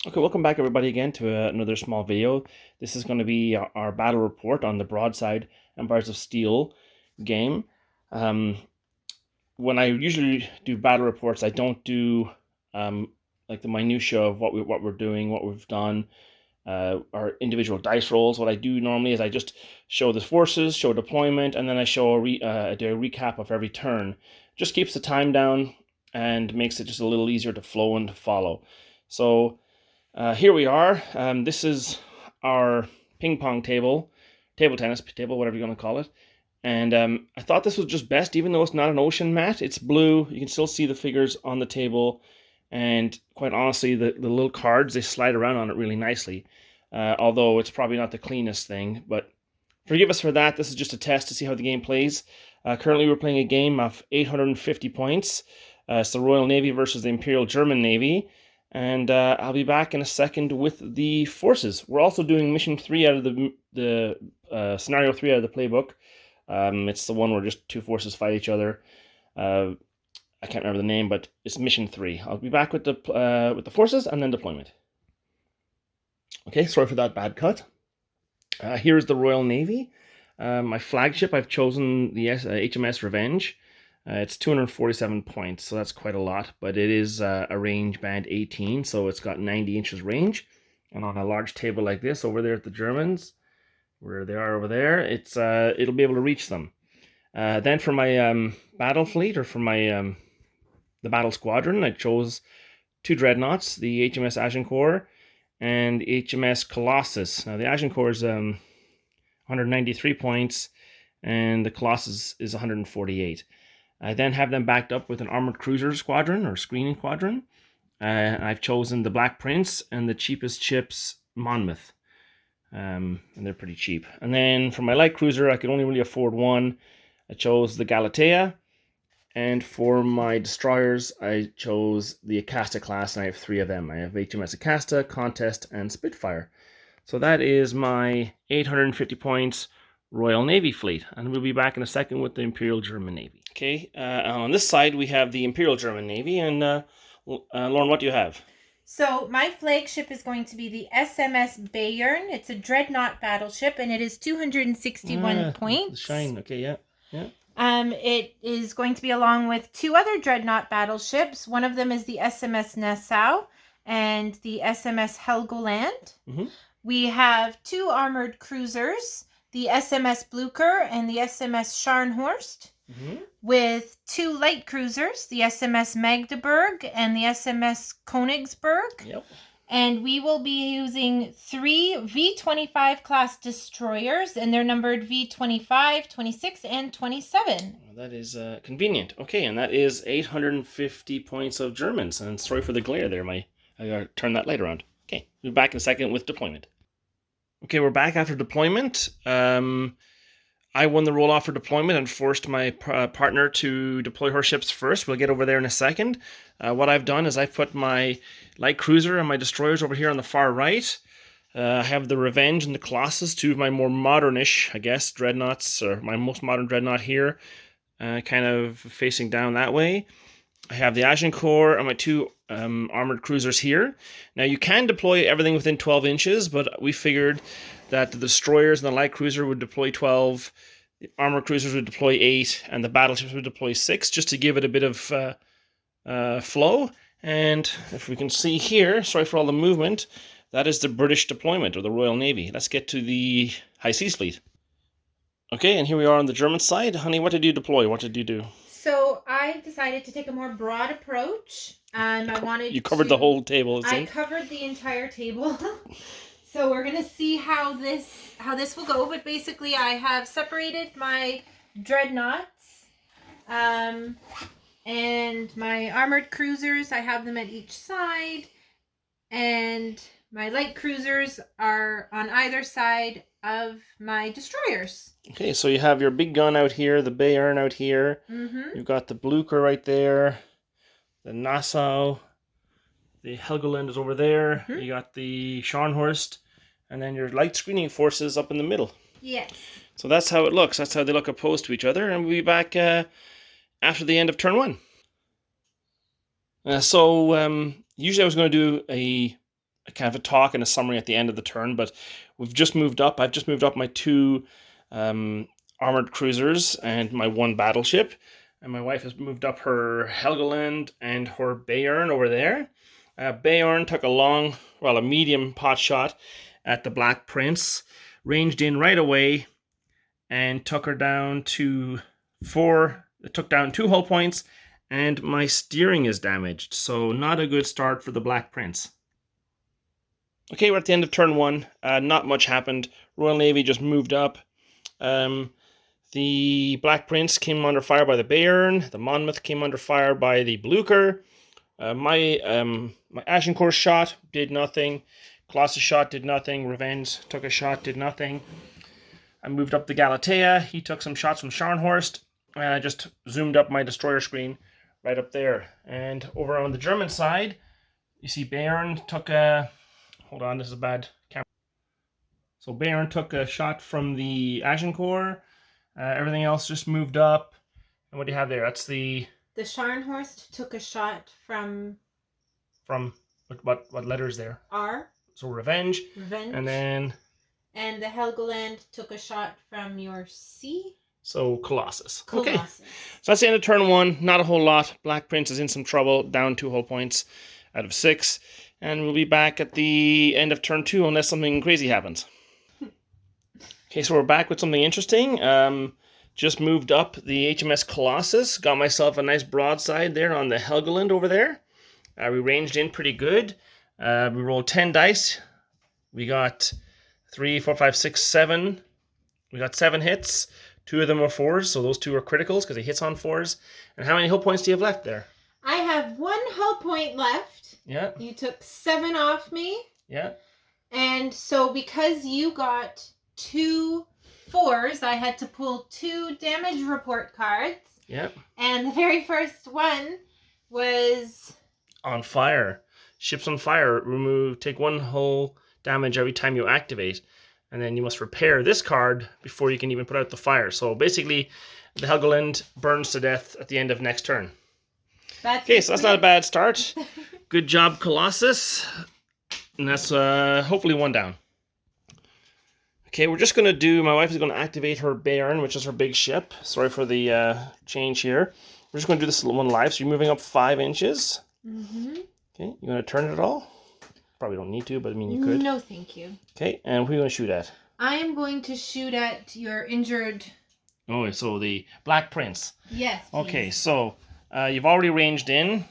Okay, welcome back everybody again to another small video. This is going to be our battle report on the Broadside Empires of Steel game. Um, when I usually do battle reports, I don't do like the minutia of what we're doing, what we've done, our individual dice rolls. What I do normally is I just show the forces, show deployment, and then I show I do a recap of every turn. Just keeps the time down and makes it just a little easier to flow and to follow. So. Here we are. This is our ping pong table tennis table, whatever you want to call it. And I thought this was just best, even though it's not an ocean mat. It's blue. You can still see the figures on the table. And quite honestly, the little cards, they slide around on it really nicely. Although it's probably not the cleanest thing. But forgive us for that. This is just a test to see how the game plays. Currently, we're playing a game of 850 points. It's the Royal Navy versus the Imperial German Navy. And I'll be back in a second with the forces. We're also doing mission 3 out of the scenario 3 out of the playbook. It's the one where just two forces fight each other. I can't remember the name, but it's mission 3. I'll be back with the forces and then deployment. Okay, sorry for that bad cut. Here's the Royal Navy. My flagship, I've chosen the HMS Revenge. It's 247 points, so that's quite a lot, but it is a range band 18, so it's got 90 inches range. And on a large table like this, over there at the Germans, where they are over there, it'll be able to reach them. Then for my battle fleet, or for my the battle squadron, I chose two dreadnoughts, the HMS Agincourt and HMS Colossus. Now the Agincourt is 193 points, and the Colossus is 148. I then have them backed up with an armored cruiser squadron or screening squadron. I've chosen the Black Prince and the cheapest ships, Monmouth. And they're pretty cheap. And then for my light cruiser, I could only really afford one. I chose the Galatea. And for my destroyers, I chose the Acasta class, and I have 3 of them. I have HMS Acasta, Contest, and Spitfire. So that is my 850 points Royal Navy fleet, and we'll be back in a second with the Imperial German Navy. Okay, on this side we have the Imperial German Navy, and Lauren, what do you have? So my flagship is going to be the SMS Bayern. It's a dreadnought battleship, and it is 261 points. The shine, okay, yeah. It is going to be along with 2 other dreadnought battleships. One of them is the SMS Nassau and the SMS Helgoland. Mm-hmm. We have 2 armored cruisers, the SMS Blucher and the SMS Scharnhorst, with 2 light cruisers, the SMS Magdeburg and the SMS Königsberg. Yep. And we will be using 3 V-25 class destroyers, and they're numbered V-25, 26, and 27. Well, that is convenient. Okay, and that is 850 points of Germans. And sorry for the glare there. I gotta turn that light around. Okay, we'll be back in a second with deployment. Okay, we're back after deployment. I won the roll-off for deployment and forced my partner to deploy her ships first. We'll get over there in a second. What I've done is I've put my light cruiser and my destroyers over here on the far right. I have the Revenge and the Colossus, 2 of my more modernish, I guess, dreadnoughts, or my most modern dreadnought here, kind of facing down that way. I have the Agincourt and my 2 armored cruisers here. Now you can deploy everything within 12 inches, but we figured that the destroyers and the light cruiser would deploy 12, the armored cruisers would deploy 8, and the battleships would deploy 6, just to give it a bit of flow. And if we can see here, sorry for all the movement, that is the British deployment, or the Royal Navy. Let's get to the High Seas Fleet. Okay, and here we are on the German side. Honey, what did you deploy? What did you do? So I decided to take a more broad approach. You covered the whole table, I covered the entire table. So we're gonna see how this will go. But basically, I have separated my dreadnoughts, and my armored cruisers. I have them at each side, and my light cruisers are on either side of my destroyers. Okay, so you have your big gun out here, the Bayern out here. Mm-hmm. You've got the Blucher right there, the Nassau, the Helgoland is over there. Mm-hmm. You got the Scharnhorst, and then your light screening forces up in the middle. Yes. So that's how it looks. That's how they look opposed to each other, and we'll be back after the end of turn 1. Usually I was going to do a kind of a talk and a summary at the end of the turn, but we've just moved up. I've just moved up my 2 armored cruisers and my 1 battleship, and my wife has moved up her Helgoland and her Bayern over there. Bayern took a medium pot shot at the Black Prince, ranged in right away, and took her down to 4. It took down 2 hull points, and my steering is damaged, so not a good start for the Black Prince. Okay, we're at the end of turn 1. Not much happened. Royal Navy just moved up. The Black Prince came under fire by the Bayern. The Monmouth came under fire by the Blucher. My Agincourt shot did nothing. Colossus shot did nothing. Revenge took a shot, did nothing. I moved up the Galatea. He took some shots from Scharnhorst. And I just zoomed up my destroyer screen right up there. And over on the German side, you see Bayern took a... Hold on, this is a bad camera. So Bayern took a shot from the Agincourt. Everything else just moved up. And what do you have there? That's the... The Scharnhorst took a shot from... From... What letter is there? R. So Revenge. Revenge. And then... And the Helgoland took a shot from your C. So Colossus. Colossus. Okay. So that's the end of turn 1. Not a whole lot. Black Prince is in some trouble. Down 2 hull points out of 6. And we'll be back at the end of turn 2 unless something crazy happens. Okay, so we're back with something interesting. Just moved up the HMS Colossus. Got myself a nice broadside there on the Helgoland over there. We ranged in pretty good. We rolled 10 dice. We got 3, 4, 5, 6, 7. We got 7 hits. 2 of them are 4s, so those 2 are criticals because he hits on 4s. And how many hull points do you have left there? I have 1 hull point left. Yeah. You took 7 off me. Yeah. And so because you got 2 4s, I had to pull 2 damage report cards. Yeah. And the very first one was... On fire. Ship's on fire. Take 1 hull damage every time you activate. And then you must repair this card before you can even put out the fire. So basically, the Helgoland burns to death at the end of next turn. Okay, so that's not a bad start. Good job, Colossus. And that's hopefully 1 down. Okay, we're just going to do... My wife is going to activate her Bayern, which is her big ship. Sorry for the change here. We're just going to do this one live. So you're moving up 5 inches. Mm-hmm. Okay, you going to turn it at all? Probably don't need to, but I mean you could. No, thank you. Okay, and who are you going to shoot at? I am going to shoot at your injured... Oh, so the Black Prince. Yes, please. Okay, so you've already ranged in.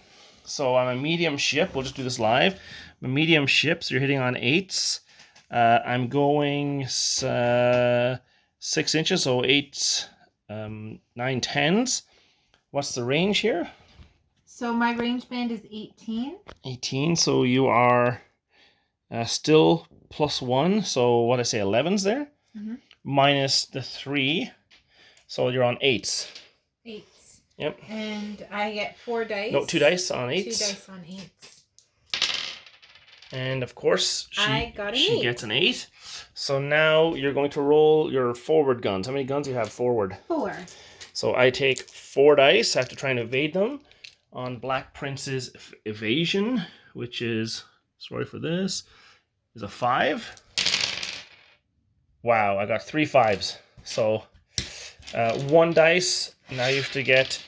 So I'm a medium ship. We'll just do this live. I'm a medium ship, so you're hitting on 8s. I'm going 6 inches, so 8, 9, 10s. What's the range here? So my range band is 18. 18, so you are still +1, so what I say, 11s there? Mm-hmm. Minus the 3, so you're on 8s. 8s. Yep. And I get 4 dice. No, 2 dice on 8s. 2 dice on 8s. And of course, she gets an 8. So now you're going to roll your forward guns. How many guns do you have forward? 4. So I take 4 dice. I have to try and evade them on Black Prince's evasion, which is, sorry for this, is a 5. Wow, I got 3 5s. So 1 dice. Now you have to get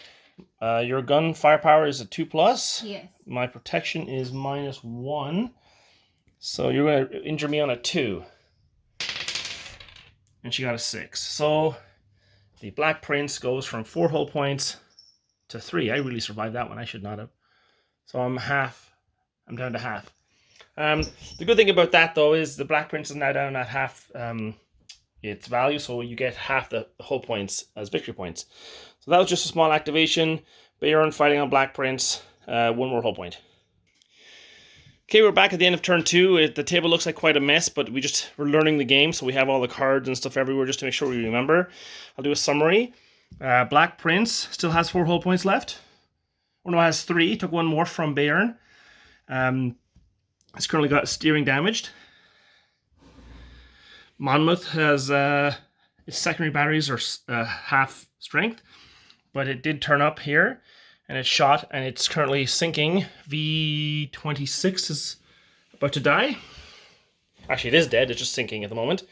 your gun firepower is a 2+. Yes. My protection is -1. So you're going to injure me on a 2. And she got a 6. So the Black Prince goes from 4 hull points to 3. I really survived that one. I should not have. So I'm down to half. The good thing about that, though, is the Black Prince is now down at half its value. So you get half the hull points as victory points. So that was just a small activation. Bayern fighting on Black Prince. 1 more hull point. Okay, we're back at the end of turn 2. The table looks like quite a mess, but we're learning the game, so we have all the cards and stuff everywhere just to make sure we remember. I'll do a summary. Black Prince still has 4 hull points left. Oh no, it has 3. Took 1 more from Bayern. It's currently got steering damaged. Monmouth has its secondary batteries are half strength, but it did turn up here. And it's shot, and it's currently sinking. V26 is about to die. Actually, it is dead. It's just sinking at the moment.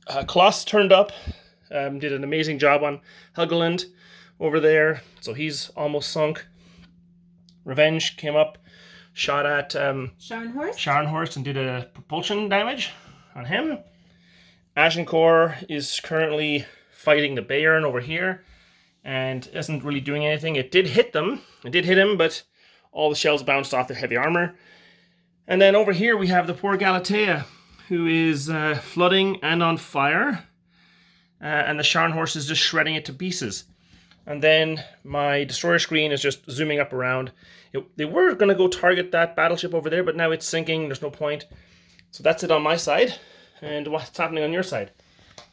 Kloss turned up, did an amazing job on Helgeland over there. So he's almost sunk. Revenge came up, shot at Scharnhorst and did a propulsion damage on him. Agincourt is currently fighting the Bayern over here and isn't really doing anything. It did hit them. It did hit him, but all the shells bounced off their heavy armor. And then over here we have the poor Galatea, who is flooding and on fire. And the Scharnhorst is just shredding it to pieces. And then my destroyer screen is just zooming up around. They were going to go target that battleship over there, but now it's sinking. There's no point. So that's it on my side. And what's happening on your side?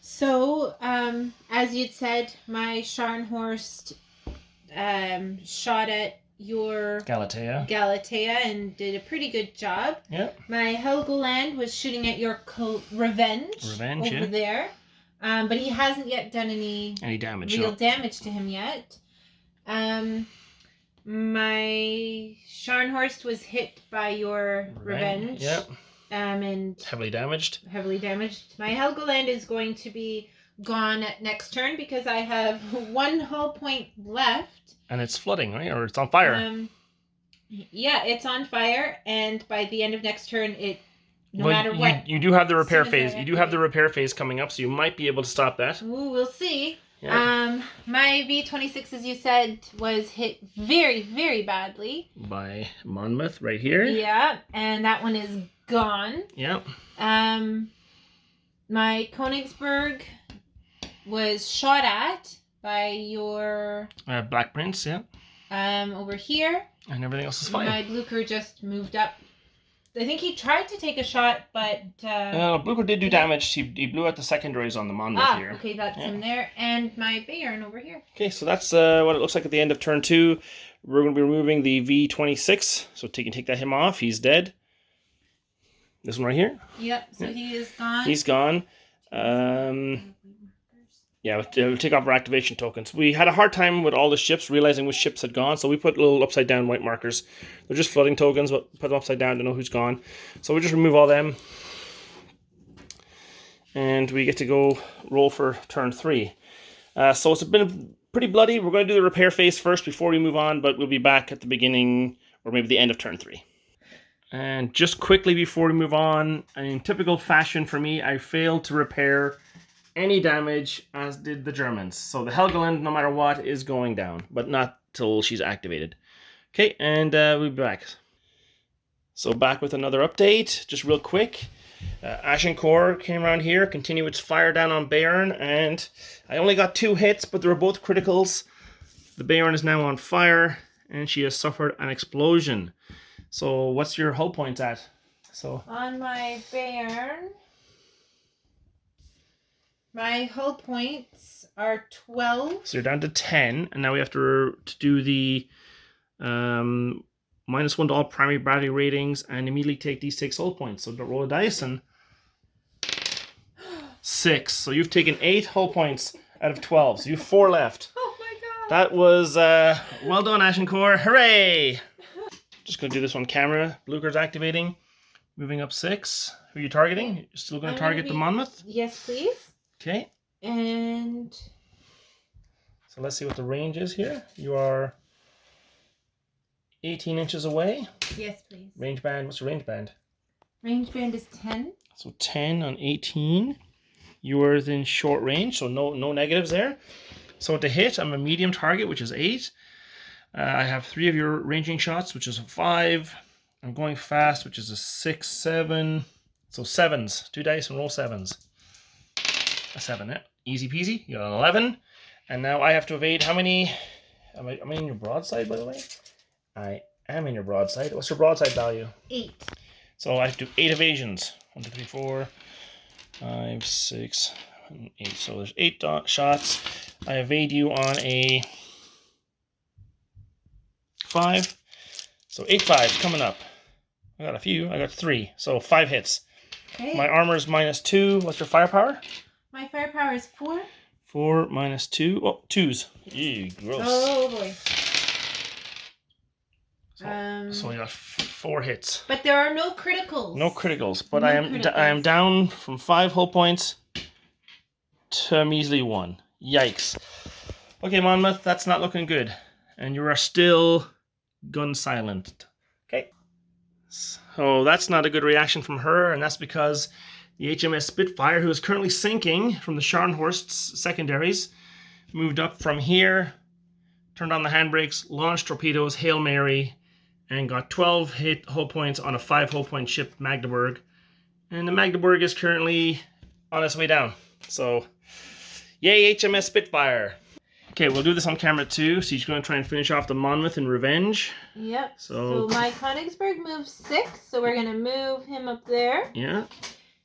So, as you'd said, my Scharnhorst shot at your Galatea and did a pretty good job. Yeah. My Helgoland was shooting at your Revenge over there. But he hasn't yet done any damage, real damage to him yet. My Scharnhorst was hit by your Revenge. Yep. And heavily damaged. My Helgoland is going to be gone at next turn because I have 1 hull point left. And it's flooding, right? Or it's on fire. Yeah, it's on fire, and by the end of next turn, no matter what. You do have the repair phase. You do have the repair phase coming up, so you might be able to stop that. Ooh, we'll see. Yeah. My V-26, as you said, was hit very, very badly. By Monmouth right here. Yeah, and that one is gone. Yeah. My Königsberg was shot at by your... Black Prince, yeah. Over here. And everything else is fine. My Blucher just moved up. I think he tried to take a shot, but... Blucher did do damage. He blew out the secondaries on the Monmouth here. Okay, that's him there. And my Bayern over here. Okay, so that's what it looks like at the end of turn 2. We're going to be removing the V-26. So you can take that him off. He's dead. This one right here. Yep, so he is gone. He's gone. Yeah, we'll take off our activation tokens. We had a hard time with all the ships, realizing which ships had gone, so we put little upside down white markers. They're just flooding tokens, but put them upside down to know who's gone. So we just remove all them. And we get to go roll for turn 3. So it's been pretty bloody. We're going to do the repair phase first before we move on, but we'll be back at the beginning or maybe the end of turn 3. And just quickly before we move on, in typical fashion for me, I failed to repair any damage, as did the Germans. So the Helgoland, no matter what, is going down, but not till she's activated. Okay, and we'll be back. So back with another update, just real quick. Agincourt came around here, continued its fire down on Bayern, and I only got 2 hits, but they were both criticals. The Bayern is now on fire, and she has suffered an explosion. So what's your hull points at? So on my Bayern, my hull points are 12. So you're down to 10, and now we have to do the -1 to all primary battery ratings and immediately take these 6 hull points. So roll a dice and 6. So you've taken 8 hull points out of 12. So you have 4 left. Oh my god. That was well done, Agincourt. Hooray! Just going to do this on camera. Blucher's activating. Moving up 6. Who are you targeting? You're still going to target the Monmouth? Yes, please. Okay. And so let's see what the range is here. You are 18 inches away. Yes, please. Range band. What's your range band? Range band is 10. So 10 on 18. You are within short range, so no negatives there. So to hit, I'm a medium target, which is 8. I have 3 of your ranging shots, which is a 5. I'm going fast, which is a 6, 7. So 7s. 2 dice and roll 7s. A 7, yeah. Easy peasy. You got an 11. And now I have to evade how many? Am I in your broadside, by the way? I am in your broadside. What's your broadside value? 8. So I have to do 8 evasions. 1, 2, 3, 4, 5, 6, 8. So there's 8 shots. I evade you on a 5. So 8 5s coming up. I got a few. I got 3. So 5 hits. Okay. My armor is -2. What's your firepower? My firepower is 4. 4 -2. Oh, 2s. Ew, gross. Oh boy. So you got 4 hits. But there are no criticals. No criticals, but No I am criticals. down from 5 hull points to a measly 1. Yikes. Okay, Monmouth, that's not looking good. And you are still gun silent. Okay. So that's not a good reaction from her, and that's because the HMS Spitfire, who is currently sinking from the Scharnhorst's secondaries, moved up from here, turned on the handbrakes, launched torpedoes, Hail Mary, and got 12 hull points on a 5 hull point ship, Magdeburg. And the Magdeburg is currently on its way down. So, yay, HMS Spitfire. Okay, we'll do this on camera too. So she's going to try and finish off the Monmouth in revenge. Yep. So my Königsberg moves 6, so we're going to move him up there. Yeah.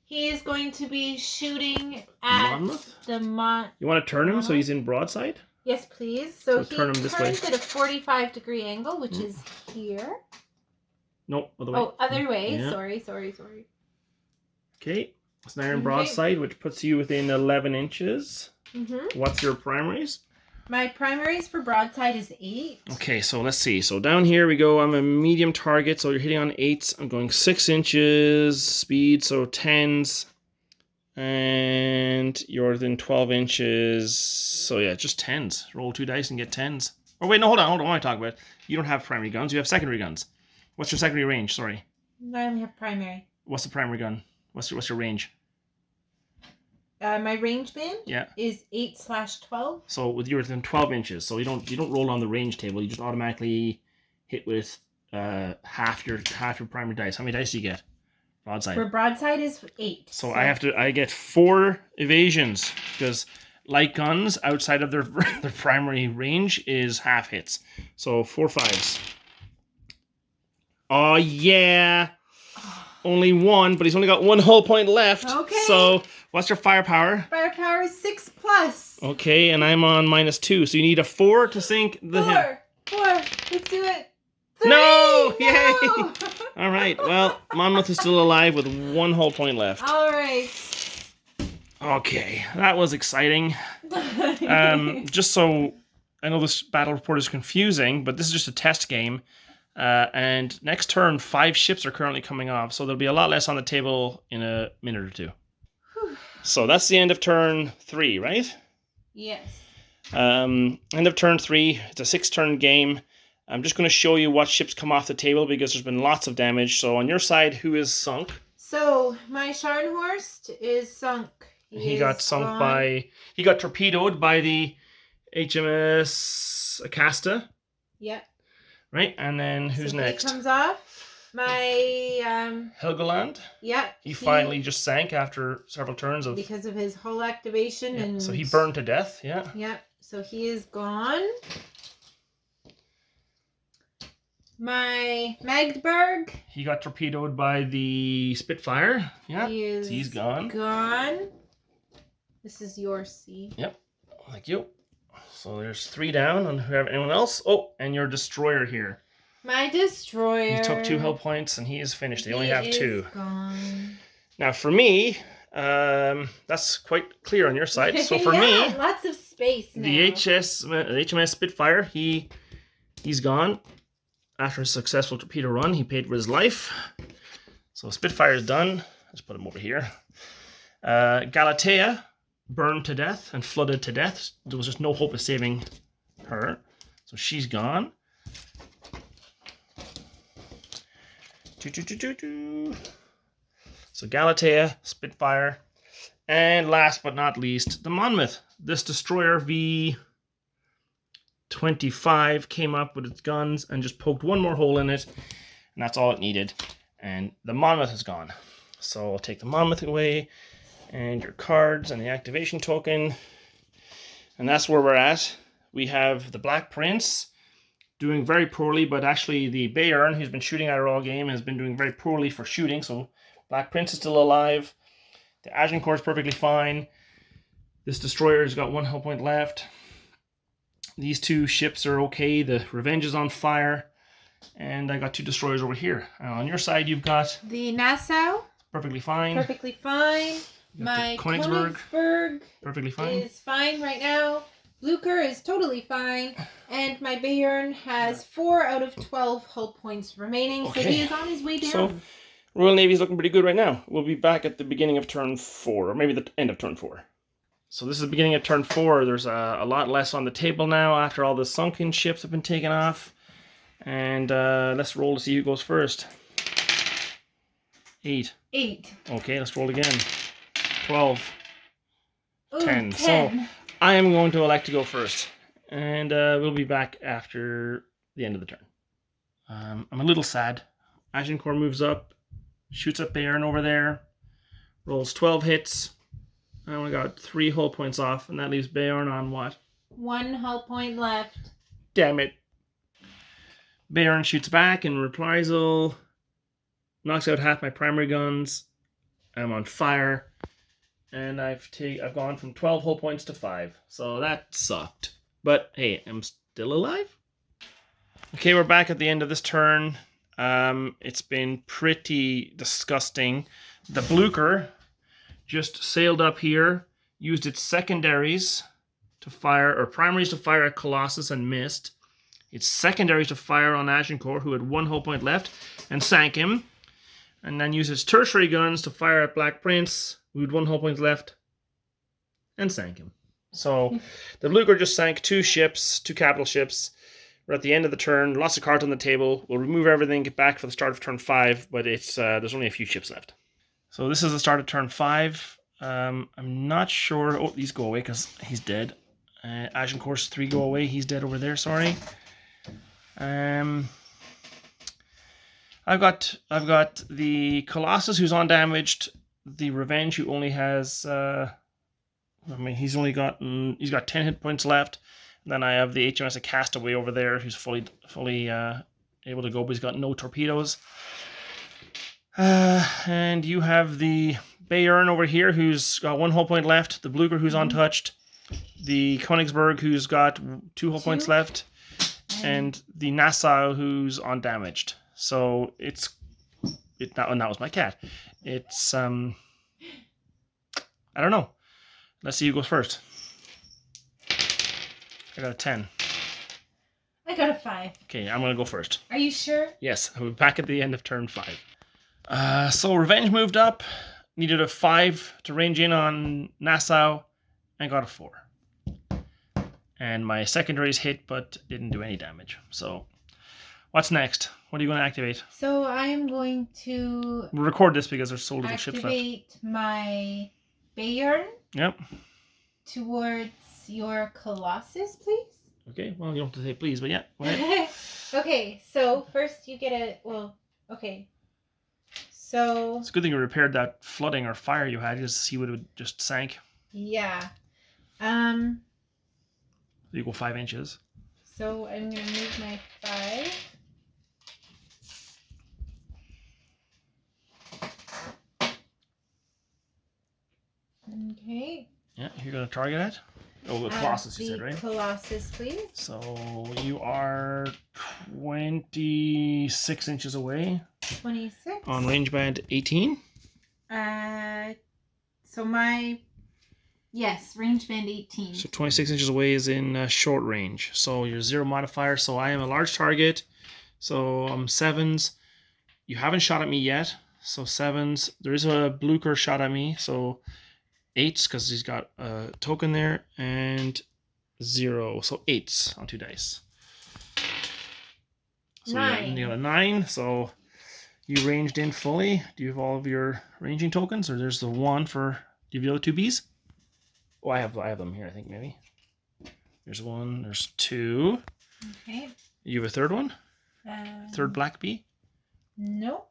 He is going to be shooting at Monmouth? the You want to turn him so he's in broadside? Yes, please. So he turn him this way. turns at a 45-degree angle, which is here. Nope, other way. Oh, other way. Yeah. Sorry. Okay, it's an iron broadside, which puts you within 11 inches. What's your primaries? My primaries for broadside is 8. Okay, so let's see. So down here we go. I'm a medium target, so you're hitting on 8s. I'm going 6 inches speed, so 10s. And you're within 12 inches. So yeah, just 10s. Roll 2 dice and get 10s. Oh wait, no, hold on. What am I talking about? You don't have primary guns. You have secondary guns. What's your secondary range? Sorry. I only have primary. What's the primary gun? What's your range? My range band is 8/12. So with you're within 12 inches, so you don't roll on the range table. You just automatically hit with half your primary dice. How many dice do you get? Broadside. For broadside is 8. So I get 4 evasions because light guns outside of their primary range is half hits. So 4 5s. Oh yeah. Only 1, but he's only got 1 hull point left. Okay. So what's your firepower? Firepower is 6+. Okay, and I'm on -2, so you need a 4 to sink the hit. 4. Let's do it. 3. No! Yay! All right. Well, Monmouth is still alive with 1 hull point left. All right. Okay, that was exciting. Just so I know this battle report is confusing, but this is just a test game. And next turn, 5 ships are currently coming off, so there'll be a lot less on the table in a minute or 2. So that's the end of turn 3, right? Yes. End of turn 3. It's a 6-turn game. I'm just going to show you what ships come off the table because there's been lots of damage. So on your side, who is sunk? So my Scharnhorst is sunk. He got sunk by... He got torpedoed by the HMS Acasta. Yep. Right, and then who's next? He comes off. My Helgoland. Yep. He finally just sank after several turns of because of his hull activation and so he burned to death. Yeah. Yep. So he is gone. My Magdeburg. He got torpedoed by the Spitfire. Yeah. He's gone. Gone. This is your C. Yep. Thank you. So there's 3 down on anyone else. Oh, and your destroyer here. My destroyer. He took 2 hull points and he is finished. They only have 2. Gone. Now for me, that's quite clear on your side. So for me, lots of space now. The HMS Spitfire, he's gone. After a successful torpedo run, he paid with his life. So Spitfire is done. Let's put him over here. Galatea burned to death and flooded to death. There was just no hope of saving her. So she's gone. So Galatea, Spitfire, and last but not least, the Monmouth. This destroyer V-25 came up with its guns and just poked 1 more hole in it, and that's all it needed. And the Monmouth is gone. So I'll take the Monmouth away, and your cards and the activation token. And that's where we're at. We have the Black Prince doing very poorly, but actually the Bayern, who's been shooting at her all game, has been doing very poorly for shooting, so Black Prince is still alive. The Agincourt is perfectly fine. This destroyer's got 1 hull point left. These 2 ships are okay. The Revenge is on fire. And I got 2 destroyers over here. On your side, you've got... The Nassau. Perfectly fine. Perfectly fine. My Königsberg perfectly fine. is fine right now. Blucher is totally fine, and my Bayern has 4 out of 12 hull points remaining, so he is on his way down. So Royal Navy's looking pretty good right now. We'll be back at the beginning of turn 4, or maybe the end of turn 4. So this is the beginning of turn 4. There's a lot less on the table now after all the sunken ships have been taken off. And let's roll to see who goes first. 8. 8. Okay, let's roll again. 12. Ooh, 10. So I am going to elect to go first. And we'll be back after the end of the turn. I'm a little sad. Agincourt moves up, shoots up Bayern over there, rolls 12 hits. I only got 3 hull points off, and that leaves Bayern on what? 1 hull point left. Damn it. Bayern shoots back in reprisal, knocks out half my primary guns. I'm on fire, and I've gone from 12 hull points to 5, so that sucked. But hey, I'm still alive. Okay, we're back at the end of this turn. It's been pretty disgusting. The Blucher just sailed up here, used its secondaries to fire, or primaries to fire at Colossus and missed. Its secondaries to fire on Agincourt, who had 1 hull point left, and sank him. And then used its tertiary guns to fire at Black Prince, who had 1 hull point left, and sank him. So the Blucher just sank 2 ships, 2 capital ships. We're at the end of the turn, lots of cards on the table. We'll remove everything, get back for the start of turn 5, but it's there's only a few ships left. So this is the start of turn 5. I'm not sure. Oh, these go away because he's dead. Agincourt's 3 go away. He's dead over there. Sorry. I've got the Colossus who's undamaged. The Revenge who only has. He's got 10 hit points left. And then I have the HMS Castaway over there who's fully able to go, but he's got no torpedoes. And you have the Bayern over here who's got 1 hull point left, the Blucher who's untouched, the Königsberg who's got 2 hull points left, and the Nassau who's undamaged. So that was my cat. It's I don't know. Let's see who goes first. I got a 10. I got a 5. Okay, I'm gonna go first. Are you sure? Yes, I'm back at the end of turn 5. So Revenge moved up, needed a 5 to range in on Nassau, and got a 4. And my secondaries hit, but didn't do any damage. So, what's next? What are you going to activate? So I'm going to We'll record this because there's so little ships left. Activate my Bayern. Yep. Towards your Colossus, please. Okay, well, you don't have to say please, but yeah, go ahead. Okay, so first you get a, okay. So it's a good thing you repaired that flooding or fire you had, because he would have just sank. Yeah. You go 5 inches. So I'm gonna move my 5. Okay. Yeah, you're gonna target it? Oh, the Colossus, you said, right? Colossus, please. So you are 26 inches away. 26. On range band 18. So yes, range band 18. So 26 inches away is in short range. So you're 0 modifier. So I am a large target. So I'm 7s. You haven't shot at me yet. So 7s. There is a Blucher shot at me. So 8s because he's got a token there. And 0. So 8s on 2 dice. So 9. you got a 9. So you ranged in fully. Do you have all of your ranging tokens? Or there's the 1 for... Do you have the other 2 Bs? Oh, I have them here, I think, maybe. There's 1, there's 2. Okay. You have a 3rd one? 3rd black bee? No.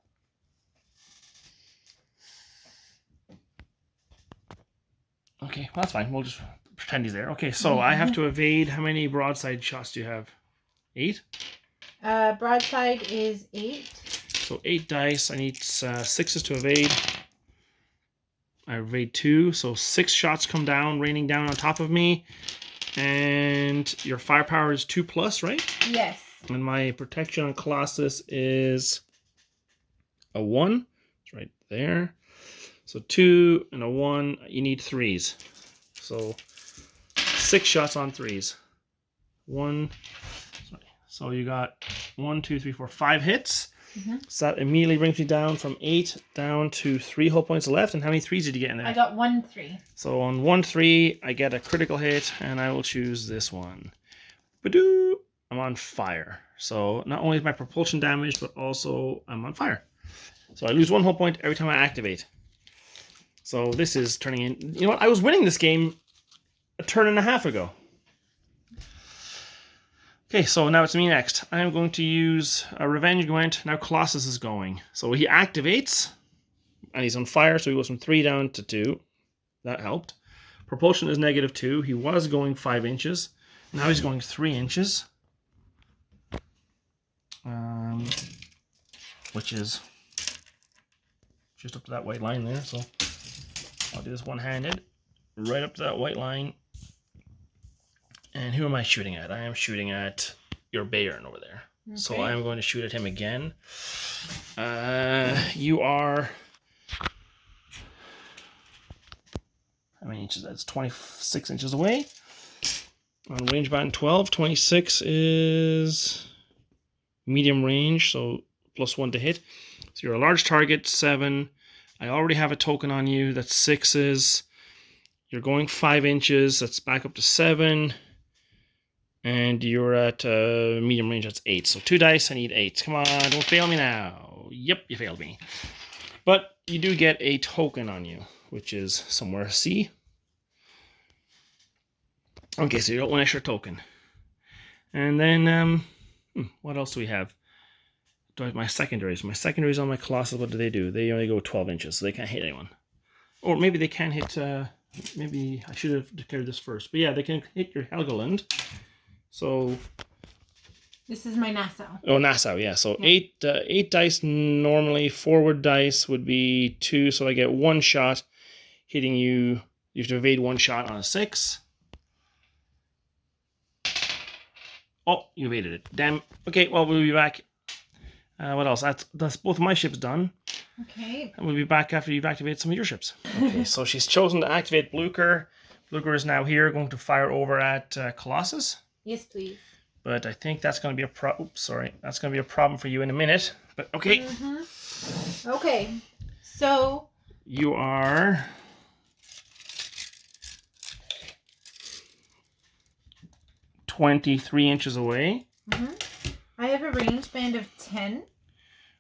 Okay, well, that's fine. We'll just pretend he's there. Okay, so I have to evade. How many broadside shots do you have? 8? Broadside is 8. So 8 dice. I need 6s to evade. I evade 2, so 6 shots come down, raining down on top of me. And your firepower is 2+, right? Yes. And my protection on Colossus is a 1. It's right there. So 2 and a 1. You need 3s. So 6 shots on 3s. So you got 1, 2, 3, 4, 5 hits. So that immediately brings me down from 8 down to 3 hull points left. And how many 3s did you get in there? I got 1 3. So on 1 3, I get a critical hit, and I will choose this one. Badoo! I'm on fire. So not only is my propulsion damaged, but also I'm on fire. So I lose 1 hull point every time I activate. So this is turning in... You know what? I was winning this game a turn and a half ago. Okay, so now it's me next. I'm going to use a Revenge Gwent. Now Colossus is going. So he activates, and he's on fire, so he goes from 3 down to 2. That helped. Propulsion is -2. He was going 5 inches. Now he's going 3 inches. Which is just up to that white line there. So I'll do this one-handed. Right up to that white line. And who am I shooting at? I am shooting at your Bayern over there. Okay. So I am going to shoot at him again. You are... How many inches? That's 26 inches away. On range button 12. 26 is medium range, so +1 to hit. So you're a large target, 7. I already have a token on you. That's 6s. You're going 5 inches. That's back up to 7. And you're at medium range. That's 8. So 2 dice. I need 8. Come on, don't fail me now. Yep, you failed me. But you do get a token on you, which is somewhere C. Okay, so you got 1 extra token. And then, what else do we have? Do I have my secondaries? My secondaries on my Colossus, what do? They only go 12 inches, so they can't hit anyone. Or maybe they can hit, maybe I should have declared this first. But yeah, they can hit your Helgoland. So... This is my Nassau. Oh, Nassau, yeah. So yeah. 8 dice normally. Forward dice would be 2, so I get 1 shot hitting you. You have to evade 1 shot on a 6. Oh, you evaded it. Damn. Okay, well, we'll be back. What else? That's both my ships done. Okay. And we'll be back after you've activated some of your ships. Okay, so she's chosen to activate Blucher. Blucher is now here, going to fire over at Colossus. Yes, please. But I think that's going to be a problem. Sorry, that's going to be a problem for you in a minute. But okay. Okay, so you are 23 inches away. I have a range band of 10.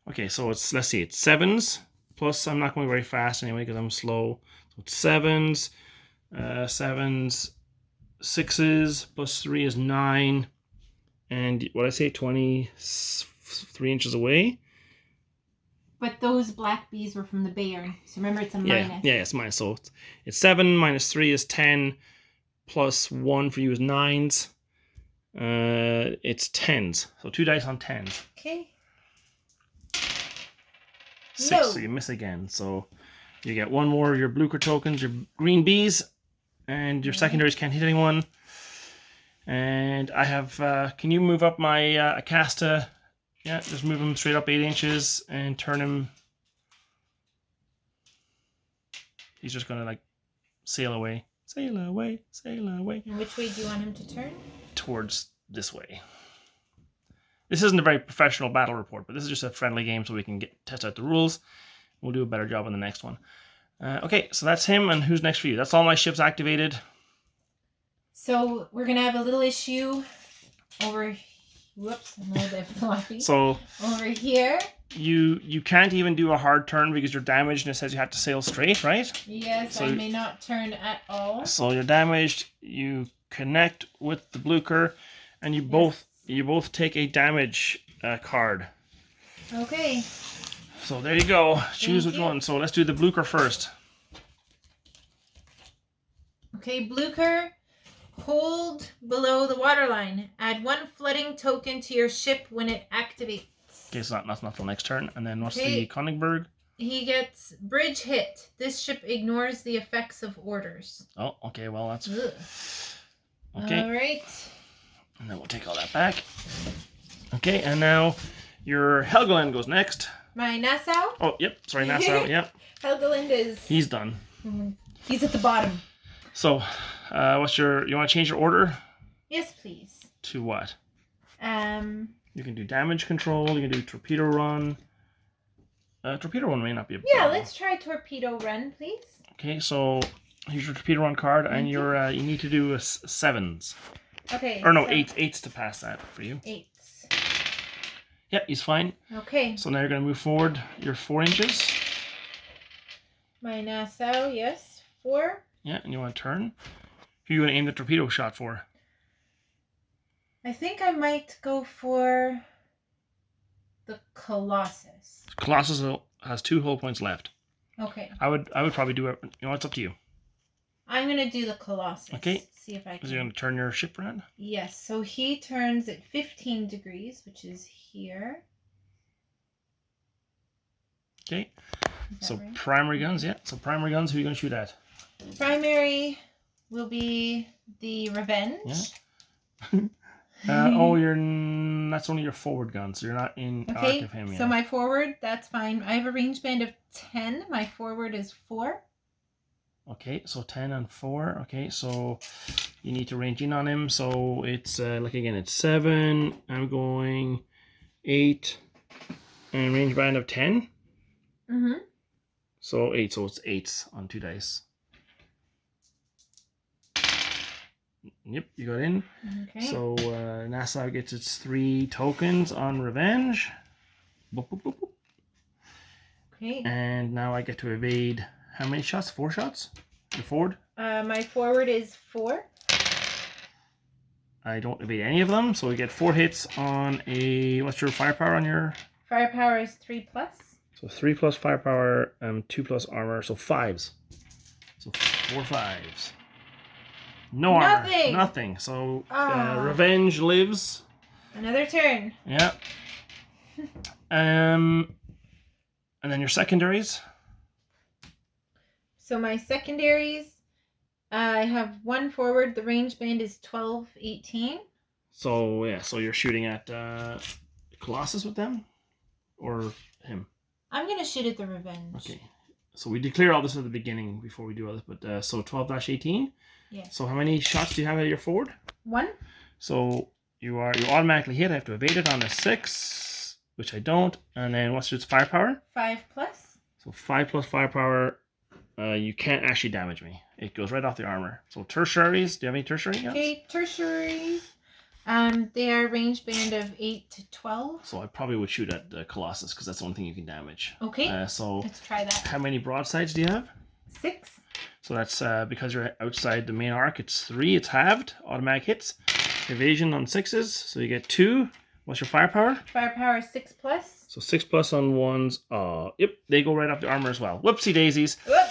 Okay, so it's, let's see, it's 7s. Plus, I'm not going very fast anyway because I'm slow. So it's 7s, 7s, 6s, plus 3 is 9. And what I say, 23 inches away. But those black bees were from the Bayern. So remember, it's a minus. Yeah, it's minus. So it's 7 minus 3 is 10. Plus 1 for you is 9s. It's 10s. So 2 dice on 10s. Okay. 6, no. So you miss again. So you get 1 more of your Blucher tokens, your green bees, and your secondaries can't hit anyone. And I have, can you move up my Acasta? Yeah, just move him straight up 8 inches and turn him. He's just going to like sail away. Sail away, sail away. And which way do you want him to turn? Towards this way. This isn't a very professional battle report, but this is just a friendly game so we can test out the rules. We'll do a better job on the next one. Okay, so that's him, and who's next for you? That's all my ships activated. So we're going to have a little issue over... Whoops, I'm a little bit floppy. So over here. You can't even do a hard turn because you're damaged and it says you have to sail straight, right? Yes, so I may not turn at all. So you're damaged, you connect with the Blucher, and you both take a damage card. Okay. So there you go. Choose which one. So let's do the Blucher first. Okay, Blucher, hold below the waterline. Add 1 flooding token to your ship when it activates. Okay, so that's not till next turn. And then what's the Königsberg? He gets bridge hit. This ship ignores the effects of orders. Oh, okay, well that's... Ugh. Okay. All right. And then we'll take all that back. Okay, and now your Helgoland goes next. My Nassau? Oh, yep. Sorry, Nassau, yep. Helgoland is... He's done. He's at the bottom. So, you want to change your order Yes, please. to what? Um. You can do damage control. You can do torpedo run. Torpedo run may not be a Yeah, bad one. let's try torpedo run, please. Okay, so here's your torpedo run card, and Thank you. you need to do a sevens. Okay. Or no, so eights to pass that for you. 8s. Yeah, he's fine. Okay. So now you're going to move forward your 4 inches. My Nassau, yes. 4. Yeah, and you want to turn. Who are you going to aim the torpedo shot for? I think I might go for the Colossus. Colossus has 2 hull points left. Okay. I would probably do it. You know, it's up to you. I'm going to do the Colossus. Okay. See if I can. Is he going to turn your ship around? Yes. So he turns at 15 degrees, which is here. Okay. Is that So right? primary guns, yeah. So primary guns, who are you going to shoot at? Primary will be the Revenge. Yeah. That's only your forward gun, so you're not in arc of him yet. So my forward, that's fine. I have a range band of 10. My forward is 4. Okay, so 10 and 4. Okay, so you need to range in on him. So it's again, it's 7. I'm going 8 and range band of 10. Mm-hmm. So 8. So it's 8s on 2 dice. Yep, you got in. Okay. So Nassau gets its 3 tokens on Revenge. Boop, boop, boop, boop. Okay. And now I get to evade how many shots? 4 shots? Your forward? My forward is 4. I don't evade any of them, so we get 4 hits on a... What's your firepower on your... Firepower is 3+. So 3 plus firepower, 2 plus armor, so 5s. So 4 5s. No armor. Nothing. Nothing. So Revenge lives. Another turn. Yeah. And then your secondaries. So my secondaries, I have 1 forward. The range band is 12, 18. So yeah, so you're shooting at Colossus with them, or him. I'm gonna shoot at the Revenge. Okay. So we declare all this at the beginning before we do all this, but so 12-18. Yes. So how many shots do you have at your forward? 1. So you automatically hit. I have to evade it on a 6, which I don't. And then what's its firepower? 5+. So 5 plus firepower. You can't actually damage me. It goes right off the armor. So tertiaries. Do you have any tertiary guns? Okay, tertiaries. They are range band of 8 to 12. So I probably would shoot at the Colossus because that's the only thing you can damage. Okay. So let's try that. How many broadsides do you have? 6. So that's because you're outside the main arc. It's 3. It's halved. Automatic hits. Evasion on 6s. So you get 2. What's your firepower? Firepower is 6+. So 6 plus on 1s. Yep, they go right off the armor as well. Whoopsie daisies. Whoop.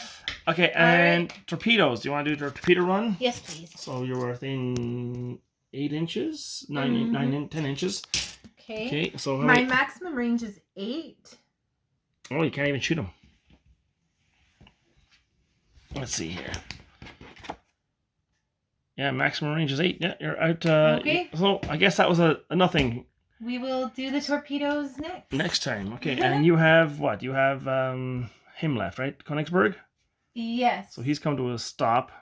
Okay, and torpedoes. Do you want to do the torpedo run? Yes, please. So you're within 8 inches, 10 inches. Okay. Okay, so my maximum range is 8. Oh, you can't even shoot them. Let's see here. Yeah, maximum range is 8. Yeah, you're out. Okay. So I guess that was a nothing. We will do the torpedoes next. Next time. Okay, and you have what? You have him left, right? Königsberg? Yes. So he's come to a stop,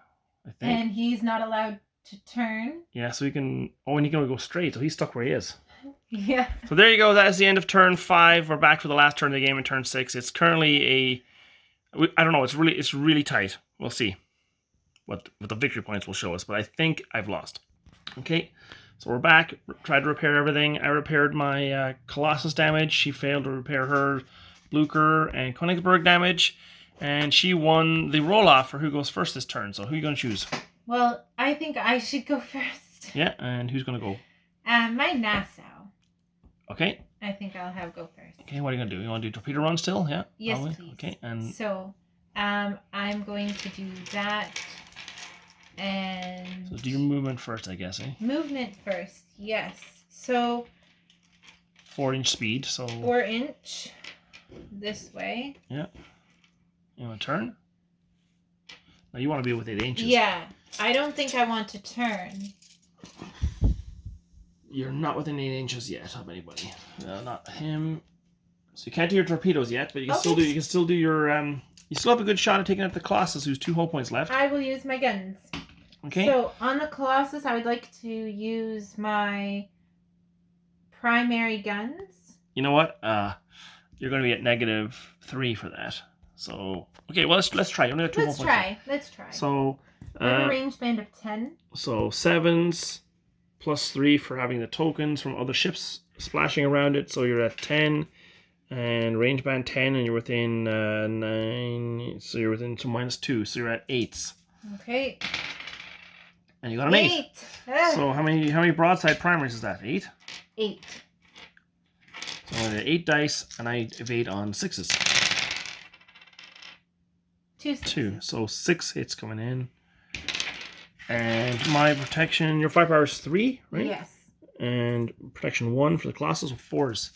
I think. And he's not allowed to turn. Yeah, so he can... Oh, and he can go straight, so he's stuck where he is. Yeah. So there you go. That is the end of turn 5. We're back for the last turn of the game in turn 6. It's currently I don't know. It's really tight. We'll see what the victory points will show us. But I think I've lost. Okay. So we're back. Tried to repair everything. I repaired my Colossus damage. She failed to repair her Blucher and Königsberg damage. And she won the roll-off for who goes first this turn. So who are you going to choose? Well, I think I should go first. Yeah, and who's going to go? My Nassau. Okay. I think I'll have go first. Okay, what are you going to do? You want to do torpedo run still? Yeah? Yes, probably? please. Okay, and... So, I'm going to do that. And... So do your movement first, I guess, eh? Movement first, yes. So... 4-inch speed, so... 4-inch this way. Yeah. You want to turn? No, you want to be with 8 inches. Yeah. I don't think I want to turn. You're not within 8 inches yet of anybody. No, not him. So you can't do your torpedoes yet, but you can still do your you still have a good shot at taking out the Colossus, who's 2 hull points left. I will use my guns. Okay. So on the Colossus, I would like to use my primary guns. You know what? You're going to be at -3 for that. So okay, well let's try. You only have 2 Let's whole points. try. Let's try. So I have a range band of 10. So 7s +3 for having the tokens from other ships splashing around it. So you're at 10, and range band 10, and you're within 9. So you're within -2. So you're at 8s. Okay. And you got an 8. So how many broadside primaries is that? 8. 8. So I get 8 dice, and I evade on 6s. 2. So 6 hits coming in. And my protection, your firepower is 3, right? Yes. And protection 1 for the Colossus with 4s.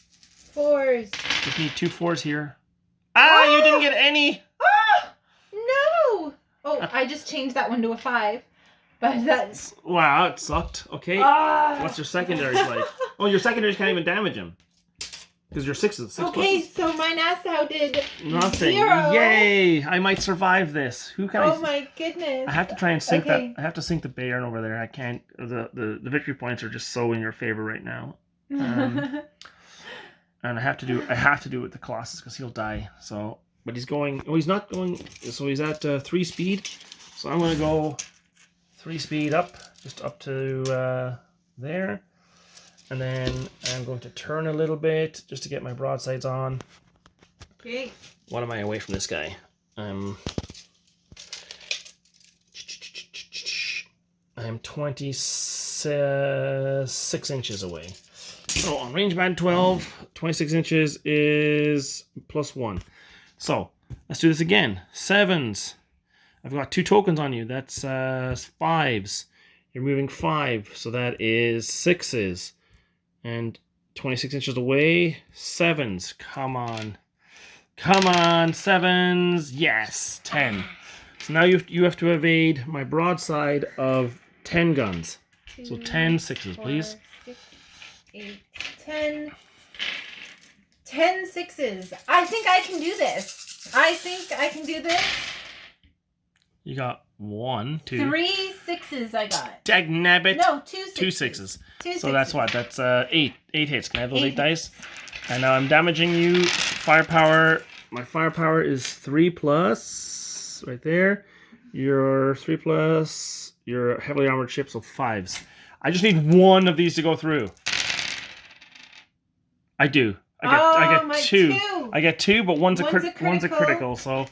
4s. Just need 2 4s here. Ah, you didn't get any! Ah! No! Oh, I just changed that one to a 5. But that's... Wow, it sucked. Okay. What's your secondaries like? Oh, your secondaries can't even damage him. Because your 6s. 6 okay, pluses. so my Nassau did Nothing. 0. Yay! I might survive this. Who can Oh my goodness. I have to try and sync Okay. that. I have to sync the Bayern over there. I can't. The victory points are just so in your favor right now. And I have to do it with the Colossus because he'll die. So, but he's going. Oh, he's not going. So he's at 3 speed. So I'm gonna go 3 speed up, just up to there, and then I'm going to turn a little bit just to get my broadsides on. Okay. What am I away from this guy? I'm 26 inches away. So on range band 12, 26 inches is +1. So let's do this again. 7s. I've got 2 tokens on you. That's 5s. You're moving 5, so that is 6s. And 26 inches away, 7s. Come on. Come on, 7s. Yes, 10. So now you have to evade my broadside of 10 guns. 2, So 10 6s, 4, please. 6, 8, 10. 10 6s. I think I can do this. I think I can do this. You got 1, 2. 3 6s I got. Dagnabbit. No, 2 6s. 2 6s. 2 So 6s. that's what? That's 8. 8 hits. Can I have those 8 8 dice? And now I'm damaging you. Firepower. My firepower is 3+. Right there. Your 3+. Your heavily armored ship, so 5s. I just need 1 of these to go through. I do. I get 2. 2. I get 2, but one's a One's a critical. So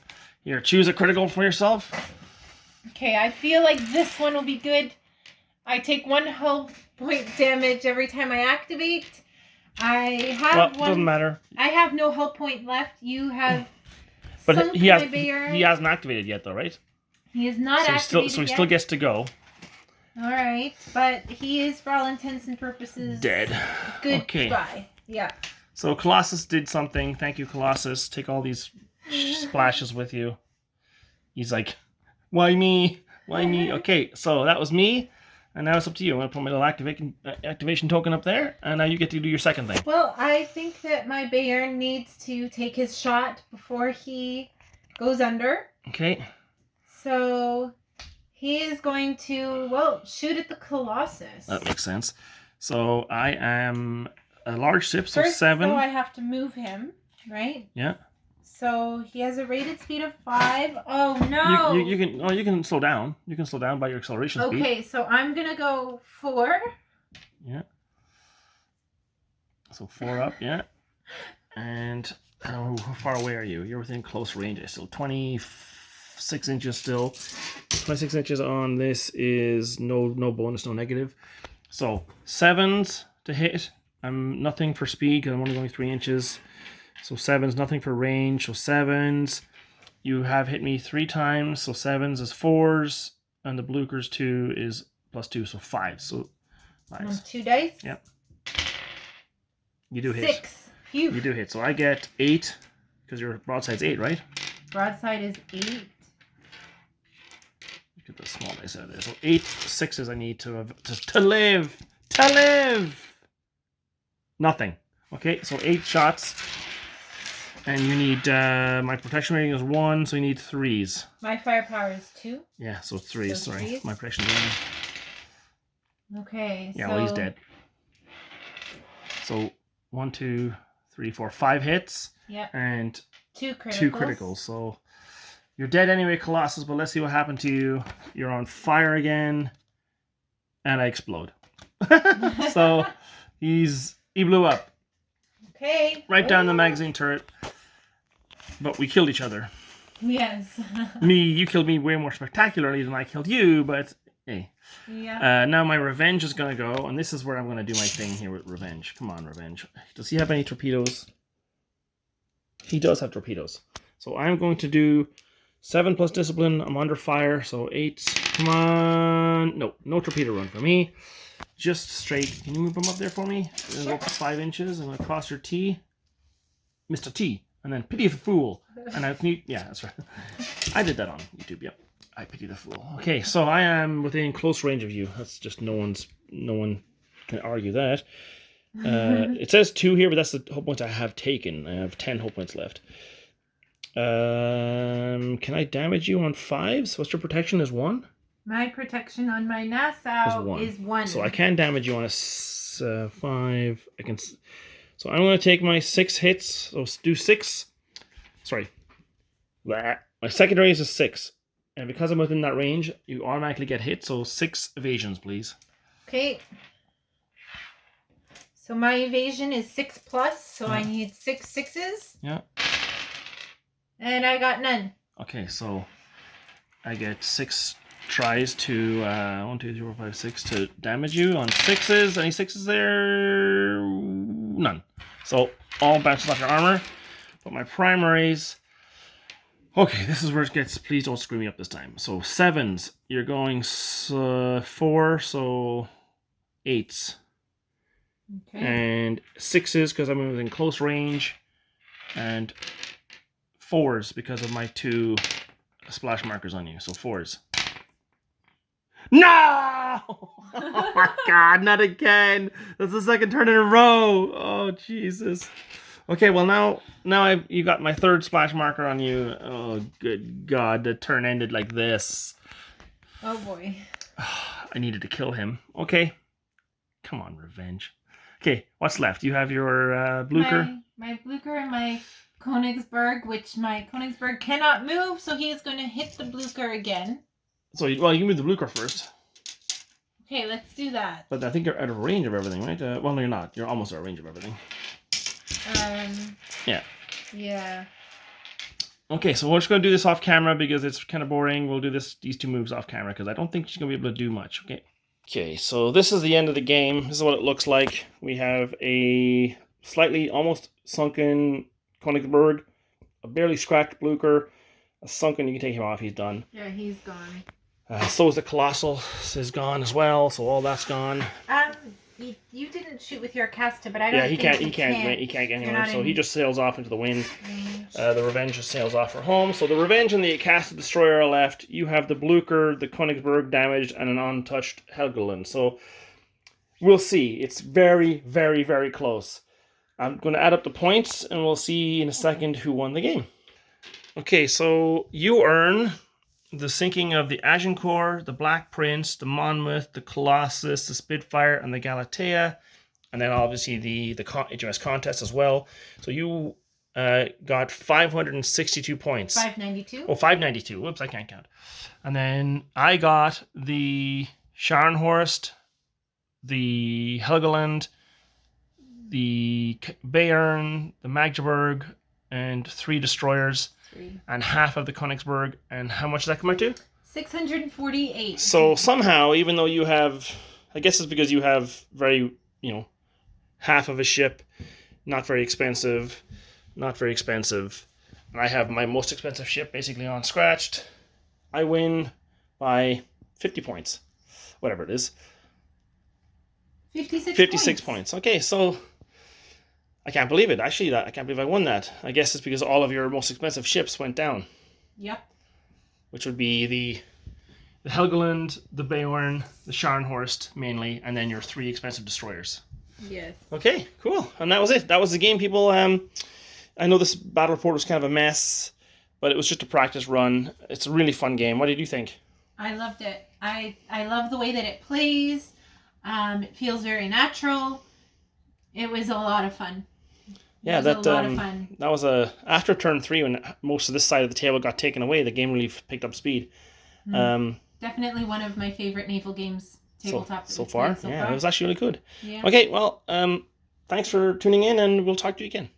here, choose a critical for yourself. Okay, I feel like this one will be good. I take 1 health point damage every time I activate. I have Well, doesn't matter. I have no health point left. You have. But sunk he my Bayern. hasn't activated yet, though, right? He is not So activated he yet. still gets to go. All right, but he is, for all intents and purposes, Dead. Goodbye. Okay. Yeah. So Colossus did something. Thank you, Colossus. Take all these splashes with you. He's like, why me? Why me? Okay, so that was me. And now it's up to you. I'm going to put my little activation token up there. And now you get to do your second thing. Well, I think that my Bayern needs to take his shot before he goes under. Okay. So he is going to, well, shoot at the Colossus. That makes sense. So I am a large ship, so First, 7. though, I have to move him, right? Yeah. So he has a rated speed of 5. Oh no! You can slow down. You can slow down by your acceleration speed. Okay, so I'm gonna go 4. Yeah. So 4 up, yeah. And how far away are you? You're within close range. So 26 inches still. 26 inches on this is no bonus, no negative. So 7s to hit. I'm nothing for speed because I'm only going 3 inches. So 7s, nothing for range. So 7s. You have hit me 3 times. So 7s is 4s. And the Bluchers 2 is +2. So 5. So 5s. 2 dice. Yep. You do hit. 6. Phew. You do hit. So I get 8. Because your broadside's 8, right? Broadside is 8. Get the small dice out of there. So 8 6s I need to live. To live! Nothing. Okay, so 8 shots. And you need, my protection rating is 1, so you need 3s. My firepower is 2. Yeah, so 3s, So sorry. 3s? My protection is 1. Okay, Yeah, well, he's dead. So 1, 2, 3, 4, 5 hits. Yep. And 2 criticals. 2 criticals. So you're dead anyway, Colossus, but let's see what happened to you. You're on fire again. And I explode. So he blew up. Okay. Right down the magazine turret. But we killed each other. Yes. You killed me way more spectacularly than I killed you, but hey. Yeah. Now my revenge is going to go, and this is where I'm going to do my thing here with revenge. Come on, revenge. Does he have any torpedoes? He does have torpedoes. So I'm going to do 7 plus discipline. I'm under fire, so 8. Come on. No torpedo run for me. Just straight. Can you move them up there for me? Sure. Go 5 inches. I'm going to cross your T. Mr. T. And then pity the fool. And yeah, that's right. I did that on YouTube, yep. I pity the fool. Okay, so I am within close range of you. That's just no one can argue that. It says 2 here, but that's the hope points I have taken. I have 10 hope points left. Can I damage you on 5s? What's your protection is 1? My protection on my Nassau is 1. So I can damage you on a 5. I can. So I'm going to take my 6 hits. So do 6. Sorry. My secondary is a 6. And because I'm within that range, you automatically get hit. So 6 evasions, please. Okay. So my evasion is 6 plus. So I need 6 6s. Yeah. And I got none. Okay, so I get 6 tries to 1, 2, 3, 4, 5, 6 to damage you on 6s. Any 6s there? None. So all bounces off your armor. But my primaries. Okay, this is where it gets. Please don't screw me up this time. So 7s, you're going 4, so 8s. Okay. And 6s because I'm within close range, and 4s because of my 2 splash markers on you. So 4s. No! Oh my God, not again! That's the second turn in a row. Oh Jesus. Okay, well now you got my 3rd splash marker on you. Oh good God, the turn ended like this. Oh boy. I needed to kill him. Okay, come on, revenge. Okay, what's left? You have your Blucher. My Blucher and my Königsberg, which my Königsberg cannot move, so he is going to hit the Blucher again. So well, you move the Blucher first. Okay, let's do that. But I think you're out of range of everything, right? Well, no, you're not. You're almost out of range of everything. Yeah. Yeah. Okay, so we're just going to do this off camera because it's kind of boring. We'll do these 2 moves off camera because I don't think she's going to be able to do much. Okay. Okay, so this is the end of the game. This is what it looks like. We have a slightly almost sunken Königsberg, a barely scratched Blucher, a sunken. You can take him off. He's done. Yeah, he's gone. So is the Colossal. Is gone as well. So all that's gone. You didn't shoot with your Casta, but I don't. Yeah, he can't get anywhere. So he just sails off into the wind. The Revenge just sails off for home. So the Revenge and the Casta Destroyer are left. You have the Blucher, the Königsberg damaged, and an untouched Helgoland. So we'll see. It's very, very, very close. I'm going to add up the points, and we'll see in a second who won the game. Okay, so you earn the sinking of the Agincourt, the Black Prince, the Monmouth, the Colossus, the Spitfire, and the Galatea. And then obviously the HMS Contest as well. So you got 562 points. 592? Oh, 592. Whoops, I can't count. And then I got the Scharnhorst, the Helgoland, the Bayern, the Magdeburg, and 3 destroyers. 3. And half of the Königsberg. And how much does that come out to? 648. So somehow, even though you have, I guess it's because you have very, half of a ship, not very expensive, and I have my most expensive ship basically on scratched, I win by 50 points. Whatever it is. 56 points. Okay, so I can't believe it. Actually, I can't believe I won that. I guess it's because all of your most expensive ships went down. Yep. Which would be the Helgoland, the Bayern, the Scharnhorst mainly, and then your 3 expensive destroyers. Yes. Okay, cool. And that was it. That was the game, people. I know this battle report was kind of a mess, but it was just a practice run. It's a really fun game. What did you think? I loved it. I love the way that it plays. It feels very natural. It was a lot of fun. Yeah, It was a lot of fun. that was a after turn 3 when most of this side of the table got taken away. The game really picked up speed. Definitely one of my favorite naval games tabletop so far. So Yeah, far. it was actually really good. Yeah. Okay, well, thanks for tuning in, and we'll talk to you again.